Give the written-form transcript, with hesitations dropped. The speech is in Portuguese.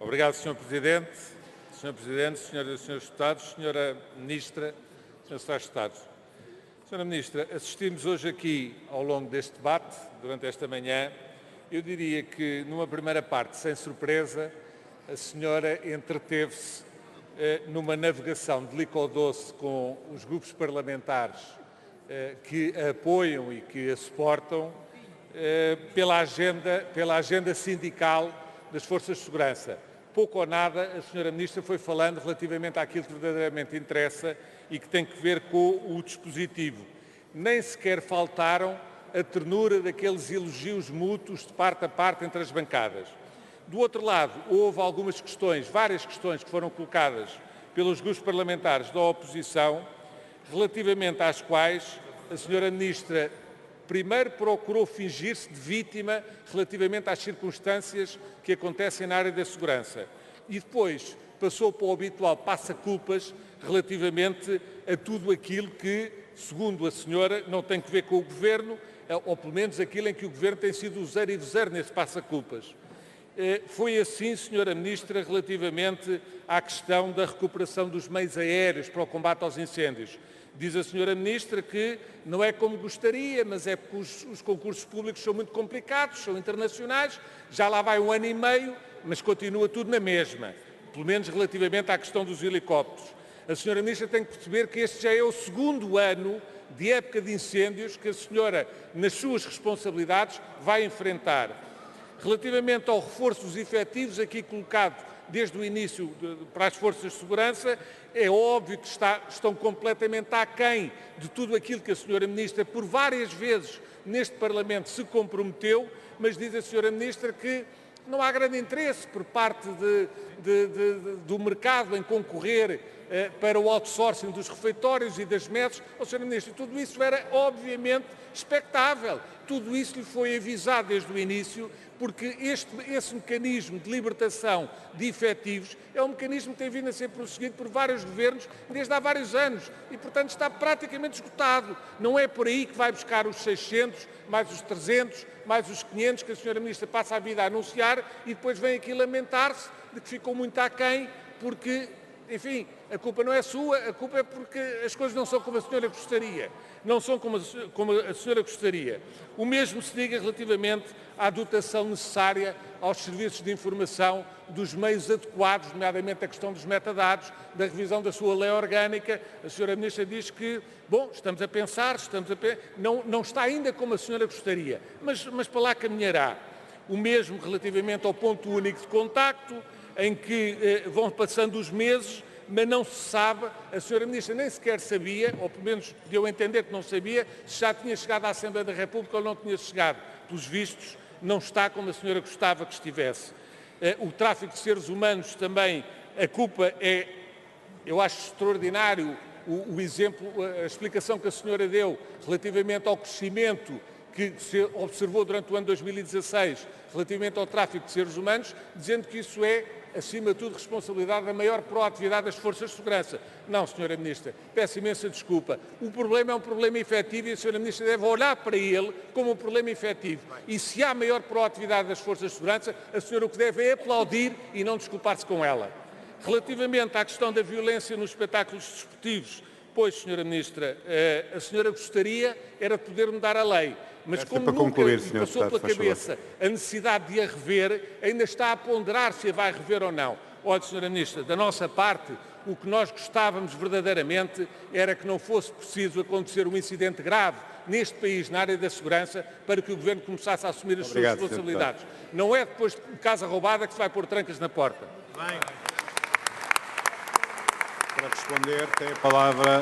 Obrigado, Sr. Presidente. Sr. Presidente, Senhoras e Senhores Deputados, Sra. Ministra, Sr. Secretário de Estado. Sra. Ministra, assistimos hoje aqui, ao longo deste debate, durante esta manhã, eu diria que, numa primeira parte, sem surpresa, a senhora entreteve-se numa navegação de líquido doce com os grupos parlamentares que a apoiam e que a suportam pela agenda sindical das Forças de Segurança. Pouco ou nada a Sra. Ministra foi falando relativamente àquilo que verdadeiramente interessa e que tem que ver com o dispositivo. Nem sequer faltaram a ternura daqueles elogios mútuos de parte a parte entre as bancadas. Do outro lado, houve algumas questões, várias questões que foram colocadas pelos grupos parlamentares da oposição, relativamente às quais a Sra. Ministra primeiro procurou fingir-se de vítima relativamente às circunstâncias que acontecem na área da segurança e depois passou para o habitual passa-culpas relativamente a tudo aquilo que, segundo a senhora, não tem que ver com o Governo, ou pelo menos aquilo em que o Governo tem sido useiro e vezeiro nesse passa-culpas. Foi assim, Sra. Ministra, relativamente à questão da recuperação dos meios aéreos para o combate aos incêndios. Diz a Sra. Ministra que não é como gostaria, mas é porque os concursos públicos são muito complicados, são internacionais, já lá vai 1 ano e meio, mas continua tudo na mesma, pelo menos relativamente à questão dos helicópteros. A Sra. Ministra tem que perceber que este já é o 2º ano de época de incêndios que a senhora, nas suas responsabilidades, vai enfrentar. Relativamente ao reforço dos efetivos, aqui colocado desde o início para as Forças de Segurança, é óbvio que estão completamente aquém de tudo aquilo que a Sra. Ministra, por várias vezes neste Parlamento, se comprometeu, mas diz a Sra. Ministra que não há grande interesse por parte do mercado em concorrer para o outsourcing dos refeitórios e das MESs. Sra. Ministra, tudo isso era obviamente expectável. Tudo isso lhe foi avisado desde o início, porque esse mecanismo de libertação de efetivos é um mecanismo que tem vindo a ser prosseguido por vários governos desde há vários anos e, portanto, está praticamente esgotado. Não é por aí que vai buscar os 600, mais os 300, mais os 500 que a Sra. Ministra passa a vida a anunciar e depois vem aqui lamentar-se de que ficou muito aquém, porque, enfim, a culpa não é sua, a culpa é porque as coisas não são como a senhora gostaria. Não são como a senhora gostaria. O mesmo se diga relativamente à dotação necessária aos serviços de informação dos meios adequados, nomeadamente a questão dos metadados, da revisão da sua lei orgânica. A senhora Ministra diz que, bom, estamos a pensar, não está ainda como a senhora gostaria, mas para lá caminhará. O mesmo relativamente ao ponto único de contacto, em que vão passando os meses, mas não se sabe, a Sra. Ministra nem sequer sabia, ou pelo menos deu a entender que não sabia, se já tinha chegado à Assembleia da República ou não tinha chegado. Pelos vistos, não está como a senhora gostava que estivesse. O tráfico de seres humanos também, a culpa é, eu acho extraordinário o exemplo, a explicação que a senhora deu relativamente ao crescimento que se observou durante o ano 2016 relativamente ao tráfico de seres humanos, dizendo que isso é, acima de tudo, responsabilidade da maior proatividade das Forças de Segurança. Não, Sra. Ministra, peço imensa desculpa. O problema é um problema efetivo e a Sra. Ministra deve olhar para ele como um problema efetivo. E se há maior proatividade das Forças de Segurança, a senhora o que deve é aplaudir e não desculpar-se com ela. Relativamente à questão da violência nos espetáculos desportivos, pois, Sra. Ministra, a senhora gostaria era de poder mudar a lei, mas como nunca lhe passou pela cabeça a necessidade de a rever, ainda está a ponderar se a vai rever ou não. Olha, Sra. Ministra, da nossa parte, o que nós gostávamos verdadeiramente era que não fosse preciso acontecer um incidente grave neste país, na área da segurança, para que o Governo começasse a assumir as suas responsabilidades. Não é depois de casa roubada que se vai pôr trancas na porta. Para responder, tem a palavra